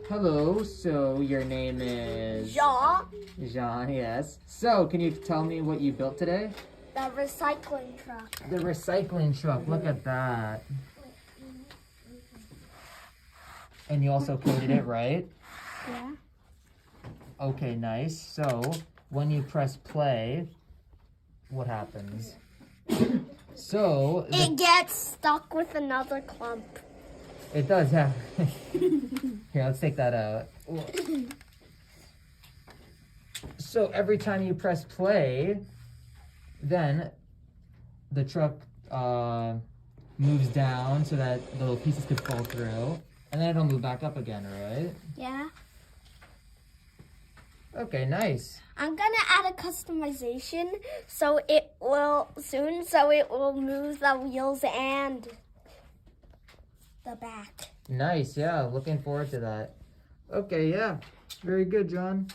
Hello, so your name is... Jean. Jean, yes. So, can you tell me what you built today? The recycling truck. The recycling truck, look at that. And you also coated it, right? Yeah. Okay, nice. So, when you press play, what happens? So... It gets stuck with another clump. It does, yeah. Here, let's take that out. So every time you press play, then the truck moves down so that the little pieces could fall through. And then it'll move back up again, right? Yeah. Okay, nice. I'm gonna add a customization so it will move the wheels and the back. Nice, yeah. Looking forward to that. Okay, yeah. Very good, John.